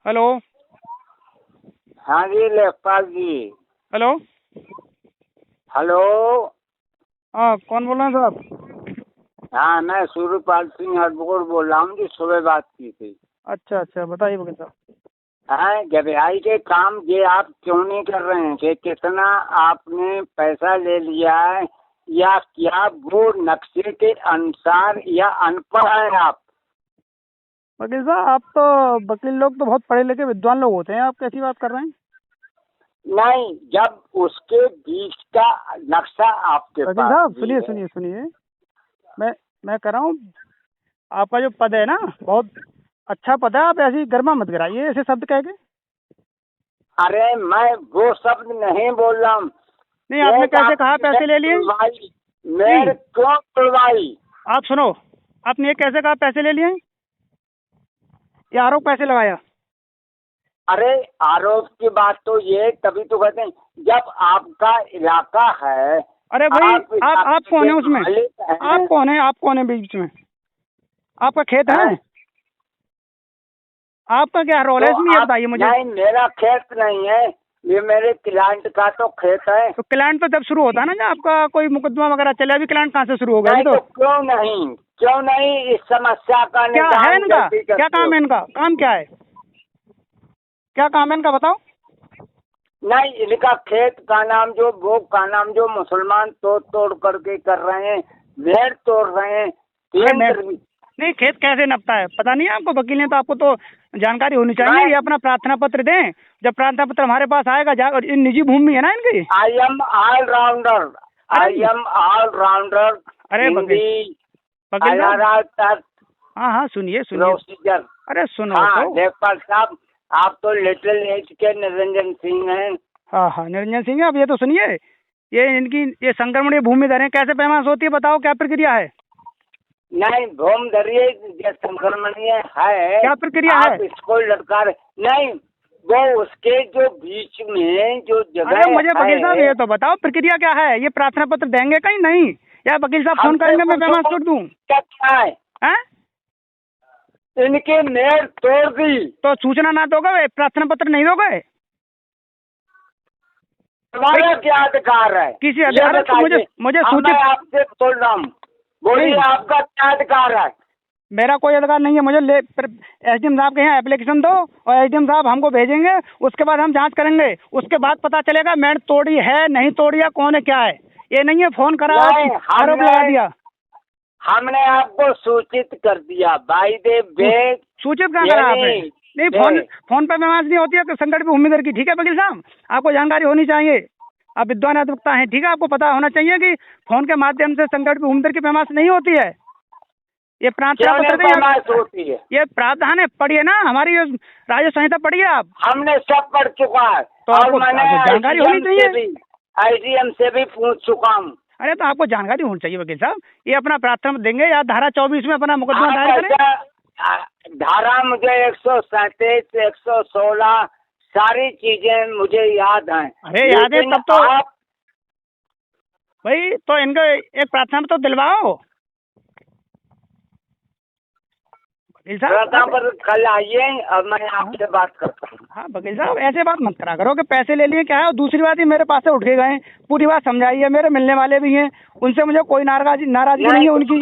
Hello. हाँ जी लेखपाल जी। Hello. Hello. हाँ, कौन बोल रहे हैं साहब? हाँ, मैं सूर्यपाल सिंह हरबोर बोल रहा हूँ जी, सुबह बात की थी। अच्छा अच्छा, बताइए वकील साहब। हाँ, गहराई के काम ये आप क्यों नहीं कर रहे हैं कि कितना आपने पैसा ले लिया है, या क्या वो नक्शे के अनुसार, या अनपढ़ हैं आप? वकील साहब, आप तो वकील लोग तो बहुत पढ़े लिखे विद्वान लोग होते हैं, आप कैसी बात कर रहे हैं? नहीं, जब उसके बीच का नक्शा आपके वकील पास साहब, भी सुनिए है। सुनिए सुनिए। मैं कह रहा हूँ, आपका जो पद है ना, बहुत अच्छा पद है। आप ऐसी गर्मा मत गिराइए ऐसे शब्द कह के। अरे मैं वो शब्द नहीं बोल रहा हूँ। नहीं, आपने कैसे कहा पैसे ले लिए? मेरे नहीं, क्यों तुड़वाई? आप सुनो। आपने ये कैसे कहा पैसे ले लिए? या आरोप पैसे लगाया? अरे आरोप की बात तो ये तभी तो कहते हैं, जब आपका इलाका है। अरे भाई, आप आप इलाके कौन के है उसमें? मालिक आप हैं। कौन है? आप कौन है बीच में? आपका खेत है? हैं? आपका क्या रोल है तो इसमें, ये आप, बताइए मुझे। नहीं मेरा खेत नहीं है, ये मेरे क्लाइंट का तो खेत है। तो क्लाइंट तो जब शुरू होता है ना, जब आपका कोई मुकदमा वगैरह चले। अभी क्लाइंट कहाँ से शुरू हो गया? अभी नहीं तो तो क्यों नहीं इस समस्या का क्या है निदान इनका? जल्दी क्या करते काम हो? है इनका? काम क्या है? क्या काम है इनका, बताओ। नहीं, इनका खेत का नाम जो, वो का नाम जो मुसलमान तोड़ करके कर रहे हैं, भेड़ तोड़ रहे हैं। अरे मैं, केंद्र नहीं, खेत कैसे नपता है पता नहीं है आपको? वकील ने तो आपको तो जानकारी होनी चाहिए। मैं ये अपना प्रार्थना पत्र दें। जब प्रार्थना पत्र हमारे पास आएगा, जा, और ये निजी भूमि है ना इनकी। I am allrounder. आई अरे एम ऑलराउंडर। अरे वकील, हिंदी, वकील साहब। आधार तक, हाँ हाँ, सुनिए सुनिए। प्रोसीजर। अरे सुनो हाँ तो। लेखपाल साहब, आप तो लिटिल एज के निरंजन सिंह हैं। हाँ हाँ, निरंजन सिंह है। अब ये तो सुनिए। ये इनकी ये संक्रमणीय भूमि दरें कैसे पैमाना होती है, बताओ क्या प्रक्रिया है? नहीं, भूम दरिए ये संक्रमणीय है। क्या प्रक्रिया है? आप इसको लटका रहे नहीं, वो उसके जो बीच में जो अरे जगह मुझे वकील साहब है। ये तो बताओ, प्रक्रिया क्या है? ये प्रार्थना पत्र देंगे कहीं नहीं? या वकील साहब फोन हमसे करेंगे, मैं पूछो पैमाना छोड़ दूं? क्या है? हैं? इनकी मेड़ तोड़ दी। तो सूचना ना दोगे? प्रार्थना पत्र नहीं दोगे? तुम्हारा क्या अधिकार है? किसी ये अधिकार तो मुझे बताइए। मुझे हाँ, मैं सूचित। आपसे बोल रहा हूँ, बोलिए नहीं, आपका क्या अधिकार है? मेरा कोई अधिकार नहीं है। मुझे एसडीएम साहब के यहाँ एप्लीकेशन दो, और एसडीएम साहब हमको भेजेंगे। उसके बाद हम जांच करेंगे। उसके बाद पता चलेगा मेड़ तोड़ी है नहीं तोड़ी है, कौन है क्या है। ये नहीं है फोन करा और नहीं, आरोप लगा दिया। हमने आपको सूचित कर दिया बाय द वे। सूचित कहाँ करा आपने? नहीं, फोन पर मेमांस नहीं होती है तो संकट पे उम्मीद की। ठीक है वकील साहब, आपको जानकारी होनी चाहिए। आप विद्वान अधिवक्ता हैं, ठीक है? आपको पता होना चाहिए कि फोन के माध्यम से संकट पे उम्मीद की पैमास नहीं होती है। ये प्रार्थना पत्र होती है। ये प्रावधान है, पढ़िए ना हमारी ये राज्य संहिता, पढ़िए आप। हमने सब पढ़ चुका है। तो और आपको मैंने जानकारी होनी चाहिए। आईजीएम से भी पूछ चुका हूँ। अरे तो आपको जानकारी होनी चाहिए वकील साहब। ये अपना प्रार्थना देंगे या धारा 24 में अपना मुकदमा दायर करें। धारा मुझे 137, 116 सारी चीजें मुझे याद हैं। अरे याद है तब तो आप भाई, तो इनको एक प्रार्थना तो दिलवाओ वकील साहब। पर कल आइए और मैं आपसे बात करता हूँ। हाँ वकील साहब, ऐसे बात मत करा करो कि पैसे ले लिए क्या है। और दूसरी बात, ही मेरे पास से उठ के गए। पूरी बात समझाइए। मेरे मिलने वाले भी हैं, उनसे मुझे कोई नाराजगी नहीं है उनकी।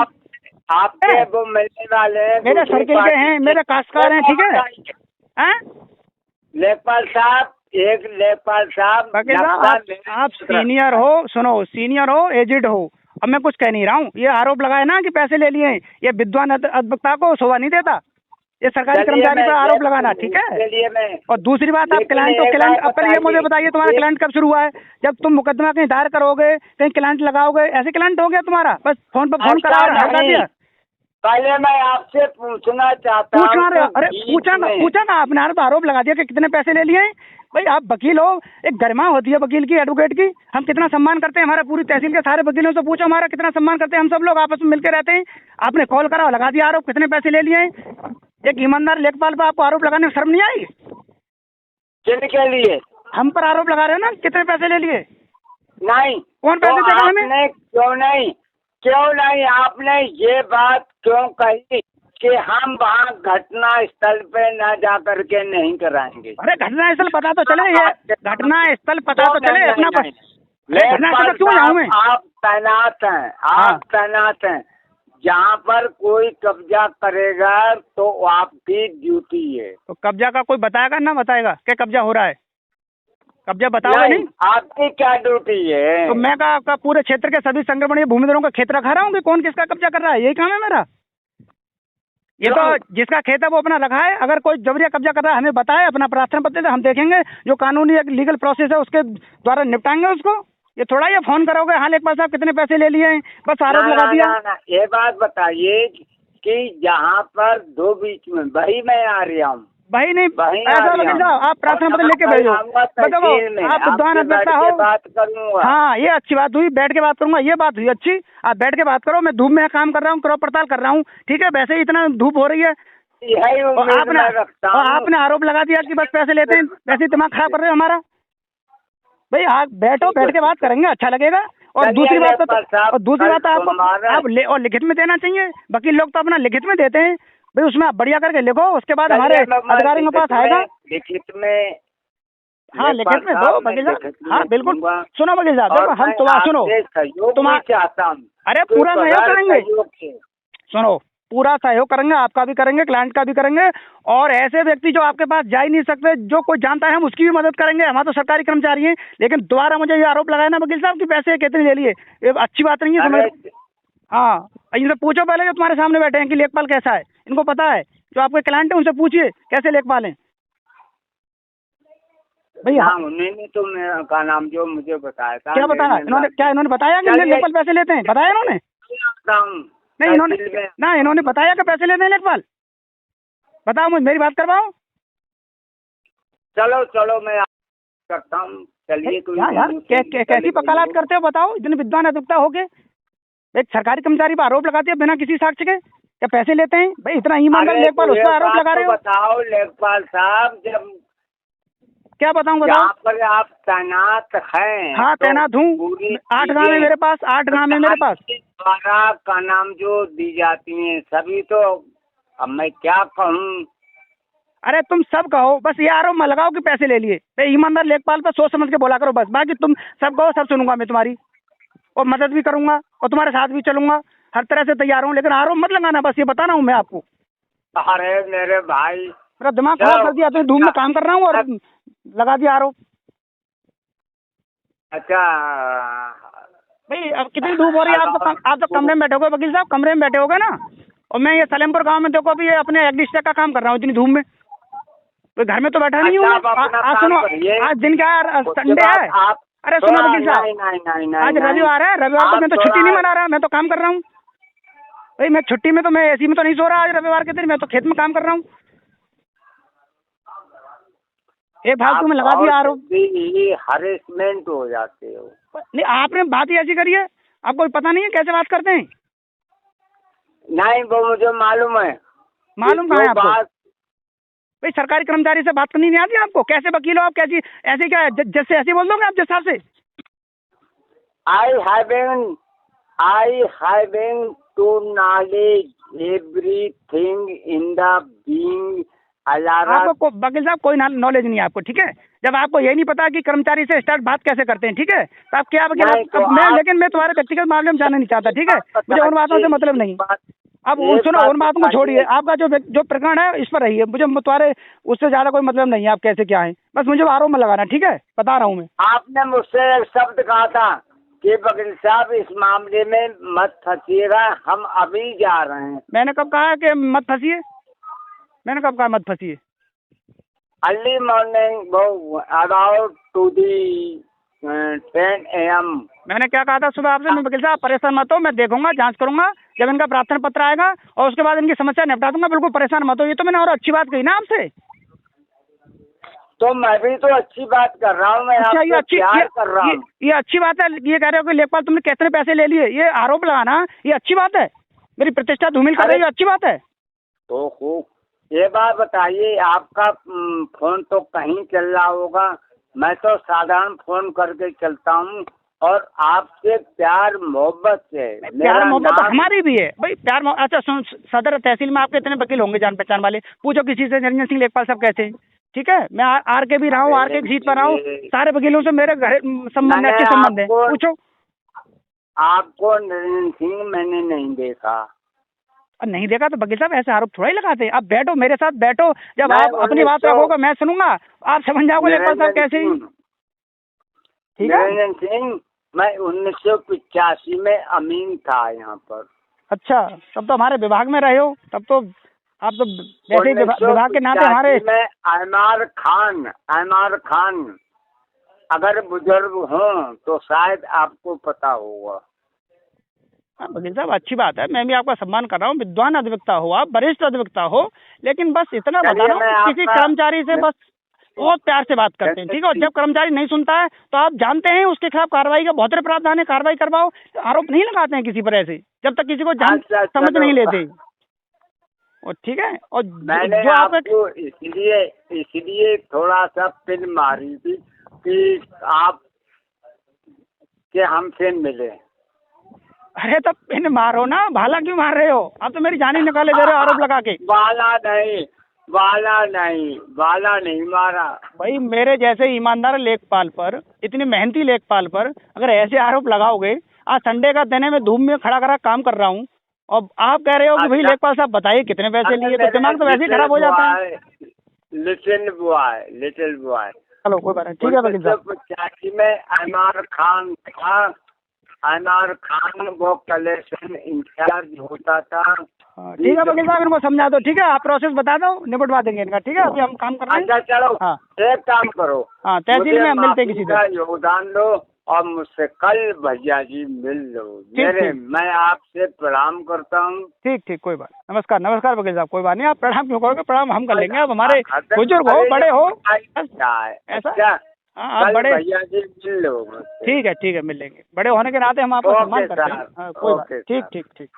आपके वो मिलने वाले हैं, मेरे सर्किल के हैं, मेरे काश्तकार हैं, ठीक है? हैं? लेखपाल साहब, एक लेखपाल साहब, वकील साहब, आप सीनियर हो, सुनो, सीनियर हो, एजिड हो। अब मैं कुछ कह नहीं रहा हूँ। ये आरोप लगाए ना कि पैसे ले लिए, ये विद्वान अधिवक्ता को शोभा नहीं देता। ये सरकारी कर्मचारी पर आरोप लगाना, ठीक है? और दूसरी बात, आप क्लाइंट अब पहले ये मुझे बताइए, तुम्हारा क्लाइंट कब शुरू हुआ है? जब तुम मुकदमा कहीं दायर करोगे, कहीं क्लाइंट लगाओगे, ऐसे क्लाइंट हो गया तुम्हारा? बस फोन पर फोन करा और हटा दिया। पहले मैं आपसे पूछना चाहता हूँ। अरे पूछा ना आपने? आरोप लगा दिया कि कितने पैसे ले लिए। भाई आप वकील हो, एक गरिमा होती है वकील की, एडवोकेट की। हम कितना सम्मान करते हैं, हमारा पूरी तहसील के सारे वकीलों से पूछो हमारा कितना सम्मान करते हैं। हम सब लोग आपस में मिलकर रहते हैं। आपने कॉल करा और लगा दिया आरोप, कितने पैसे ले लिए। एक ईमानदार लेखपाल पर आपको आरोप लगाने में शर्म नहीं आई? किनके लिए? हम पर आरोप लगा रहे हो ना, कितने पैसे ले लिए। नहीं, कौन पैसे देगा हमें? क्यों नहीं आपने ये बात क्यों कही कि हम वहाँ घटना स्थल पे न जा करके नहीं कराएंगे। अरे घटना स्थल पता तो चले, ये घटना स्थल पता तो चले अपना। घटना स्थल क्यों जाऊँ मैं? आप तैनात हैं, आप तैनात हैं, जहाँ पर कोई कब्जा करेगा तो आपकी ड्यूटी है। तो कब्जा का कोई बताएगा ना, बताएगा क्या कब्जा हो रहा है? कब्जा बताओगे नहीं? आपकी क्या ड्यूटी है? तो मैं का पूरे क्षेत्र के सभी संक्रमणीय भूमिधरों का खेत रखा रहा हूँ कि कौन किसका कब्जा कर रहा है, यही काम है मेरा। ये तो जिसका खेत है वो अपना रखा है, अगर कोई जबरिया कब्जा कर रहा है हमें बताए, अपना प्रार्थना पत्र दे, हम देखेंगे जो कानूनी एक लीगल प्रोसेस है उसके द्वारा निपटाएंगे उसको। ये थोड़ा ये फोन करोगे हाँ लेखपाल साहब कितने पैसे ले लिए हैं, बस आरोप लगा दिया। ये बात बताइए कि जहाँ पर दो बीच में वही मैं आ रहा हूँ, भाई नहीं ऐसा वकील साहब, आप प्रार्थना पत्र लेके भेजो, बताओ आप विद्वान अध्यक्ष हो। बात करूँगा। हाँ ये अच्छी बात हुई, बैठ के बात करूंगा, ये बात हुई अच्छी। आप बैठ के बात करो, मैं धूप में काम कर रहा हूँ, क्रॉप पड़ताल कर रहा हूँ, ठीक है, वैसे ही इतना धूप हो रही है आपने आरोप लगा दिया कि बस पैसे लेते हैं, वैसे ही दिमाग खराब कर रहे हो हमारा। भाई आप बैठो, बैठ के बात करेंगे, अच्छा लगेगा। और दूसरी बात आपको आप और लिखित में देना चाहिए, वकील लोग तो अपना लिखित में देते हैं, भाई उसमें आप बढ़िया करके लिखो, उसके बाद हमारे अधिकारियों के पास आएगा। लिखित में, हाँ लिखित में दो वकील साहब, हाँ बिल्कुल। सुनो वकील साहब, देखो हम सुनो तुम्हारा चाहता हूँ, अरे पूरा सहयोग करेंगे, सुनो पूरा सहयोग करेंगे, आपका भी करेंगे, क्लाइंट का भी करेंगे, और ऐसे व्यक्ति जो आपके पास जा ही नहीं सकते, जो कोई जानता है हम उसकी भी मदद करेंगे। हमारे तो सरकारी कर्मचारी हैं, लेकिन दोबारा मुझे ये आरोप लगाया ना वकील साहब कि पैसे कितने ले लिए, ये अच्छी बात नहीं है। हाँ इनसे पूछो पहले जो तुम्हारे सामने बैठे हैं कि लेखपाल कैसा है, इनको पता है, जो आपके क्लाइंट है उनसे पूछिए कैसे लेखपाल हैं भैया। उन्होंने तो मेरा का नाम जो मुझे बताया था। क्या बताया इन्होंने? क्या इन्होंने बताया कि लेखपाल पैसे लेते हैं? बताया इन्होंने? नहीं इन्होंने बताया कि पैसे लेते हैं लेखपाल? बताओ मुझे, मेरी बात करवाओ। चलो मैं करता हूँ, चलिए। यार कैसी वकालत करते हो बताओ, इतने विद्वान अधिवक्ता हो गए, एक सरकारी कर्मचारी पर आरोप लगाते हैं बिना किसी साक्ष्य के, क्या पैसे लेते हैं? भाई इतना ईमानदार लेखपाल, उस पर आरोप लगा रहे हो। बताओ लेखपाल साहब, जब क्या बताऊं, बताओ। पर आप तैनात हैं? हाँ तैनात हूँ, 8 गाँव है मेरे पास, 8 गाँव है मेरे पास। द्वारा का नाम जो दी जाती है सभी, तो अब मैं क्या कहूँ? अरे तुम सब कहो, बस ये आरोप मत लगाओ कि पैसे ले लिए। ईमानदार लेखपाल पर सोच समझ के बोला करो बस, बाकी तुम सब कहो, सब सुनूंगा मैं तुम्हारी, और मदद भी करूंगा और तुम्हारे साथ भी चलूंगा, हर तरह से तैयार हूँ, लेकिन आरोप मत लगाना, बस ये बता रहा हूँ मैं आपको। अरे मेरे भाई, मेरा दिमाग खराब कर दिया, तो धूप में काम कर रहा हूँ और लगा दिया आरोप। अच्छा भाई अब कितनी धूप हो रही है, आप तो कमरे में बैठे होगे वकील साहब, कमरे में बैठे होगे ना, और मैं ये सलेमपुर गांव में देखो अभी ये अपने एग्जिस्टर का काम कर रहा हूँ इतनी धूप में, तो घर में तो बैठा नहीं हूँ। आज सुनो, आज दिन क्या संडे है, अरे सुनो वकील साहब, आज रविवार है, रविवार को मैं तो छुट्टी नहीं मना रहा, मैं तो काम कर रहा हूँ भाई। मैं छुट्टी में तो मैं एसी में तो नहीं सो रहा आज रविवार के दिन, मैं तो खेत में काम कर रहा हूँ। एक फालतू में लगा दिया आरोप, हरेसमेंट हो जाते हो। नहीं आपने बात ही ऐसी करी है, आपको पता नहीं है कैसे बात करते हैं? नहीं वो मुझे मालूम है। मालूम कहाँ है आपको? भाई सरकारी कर्मचारी से बात करनी नहीं आती आपको? कैसे वकील हो आप, कैसी ऐसे क्या जैसे ऐसे बोल दोगे आप जिस हिसाब से? I having to knowledge everything in the being ALARA. आपको वकील साहब कोई नॉलेज नहीं है आपको, ठीक है? जब आपको यही नहीं पता कि कर्मचारी से स्टार्ट बात कैसे करते हैं, ठीक है, तो आप क्या वकील लेकिन मैं तुम्हारे व्यक्तिगत मामले में जाना नहीं चाहता, ठीक है, मुझे उन बातों से मतलब नहीं। अब सुनो, उन बातों को छोड़िए, आपका जो प्रकरण है इस पर रहिए, मुझे तुम्हारे उससे ज्यादा कोई मतलब नहीं है आप कैसे क्या है, बस मुझे आरोप में लगाना, ठीक है, बता रहा हूँ मैं। आपने मुझसे एक शब्द कहा था कि वकील साहब इस मामले में मत फंसिएगा, हम अभी जा रहे हैं। मैंने कब कहा कि मत फंसिए? मैंने कब कहा मत फंसिए? Early morning about to the 10 AM। मैंने क्या कहा था सुबह आपसे? मैं वकील साहब परेशान मत हो, मैं देखूंगा, जांच करूंगा, जब इनका प्रार्थना पत्र आएगा और उसके बाद इनकी समस्या निपटा दूंगा, बिल्कुल परेशान मत हो। ये तो मैंने और अच्छी बात कही ना आपसे, तो मैं भी तो अच्छी बात कर रहा हूँ। मैं अच्छा, ये अच्छी कर रहा हूँ, ये अच्छी बात है। ये कह रहे हो कि लेखपाल तुमने कितने पैसे ले लिए, ये आरोप लगाना ये अच्छी बात है? मेरी प्रतिष्ठा धूमिल कर रही है, अच्छी बात है? तो ये बात बताइए, आपका फोन तो कहीं चल रहा होगा, मैं तो साधारण फोन करके चलता हूँ, और आपसे प्यार मोहब्बत से। प्यार मोहब्बत तो हमारी भी है भाई, प्यार अच्छा सुन, सदर तहसील में आपके इतने वकील होंगे जान पहचान वाले, पूछो किसी से निरंजन सिंह लेखपाल साहब कैसे हैं, ठीक है। मैं आर के भी रहा हूँ, आर के की सीट पर रहा हूँ, सारे वकीलों से मेरे घर संबंध अच्छे संबंध है, पूछो। आपको निरंजन सिंह मैंने नहीं देखा। नहीं देखा तो वकील साहब ऐसे आरोप थोड़ा ही लगाते। आप बैठो मेरे साथ बैठो, जब आप अपनी बात रखोगे मैं सुनूंगा, आप समझ जाओगे लेखपाल साहब कैसे ही, ठीक है। निरंजन सिंह, मैं 1985 में अमीन था यहाँ पर। अच्छा, तब तो हमारे विभाग में रहे हो, तब तो आप तो वैसे ही विभाग के नाते हमारे। में अहमार खान अगर बुजुर्ग हों तो शायद आपको पता होगा। वकील साहब अच्छी बात है, मैं भी आपका सम्मान कर रहा हूँ, विद्वान अधिवक्ता हो आप, वरिष्ठ अधिवक्ता हो, लेकिन बस इतना बता रहा हूँ किसी कर्मचारी से बस बहुत प्यार से बात करते हैं, ठीक है। और जब कर्मचारी नहीं सुनता है तो आप जानते हैं उसके खिलाफ कार्रवाई का बहुत प्रावधान है, कार्रवाई करवाओ। आरोप नहीं लगाते हैं किसी पर ऐसे, जब तक किसी को जान समझ नहीं लेते। और ठीक है, और मैंने जो आपको इसलिए थोड़ा सा पिन मारी थी कि आप के हमसे मिले। अरे तो पिन मारो ना, भाला क्यों मार रहे हो आप? तो मेरी जान ही निकाले दे रहे हो आरोप लगा के। बाला नहीं मारा भाई। मेरे जैसे ईमानदार लेखपाल पर, इतनी मेहनती लेखपाल पर अगर ऐसे आरोप लगाओगे, आज संडे का दिन है, मैं धूप में खड़ा करा काम कर रहा हूँ और आप कह रहे हो कि भाई लेखपाल साहब बताइए कितने पैसे लिए, तो दिमाग तो वैसे ही खराब हो जाता है। लिटिल बॉय चलो कोई बात नहीं, ठीक है वकील साहब। 1985 में अहमार खान था, अहमार खान वो कलेक्शन इंचार्ज होता था। ठीक है वकील साहब, इनको समझा दो, ठीक है। आप प्रोसेस बता दो, निपटवा देंगे इनका, ठीक है। अभी हम काम कर रहे हैं। अच्छा चलो, हाँ एक काम करो, हाँ, तहसील में हम मिलते हैं किसी दिन। योगदान दो और मुझसे कल भैया जी मिल लो। मैं आपसे प्रणाम करता हूँ। ठीक, कोई बात। नमस्कार वकील साहब, कोई बात नहीं, आप प्रणाम क्यों करोगे, प्रणाम हम कर लेंगे। आप हमारे बुजुर्ग हो, बड़े हो, ऐसा। हाँ आप बड़े भैया जी मिल लो। ठीक है मिल लेंगे, बड़े होने के नाते हम आपको सम्मान करते हैं। कोई बात, ठीक।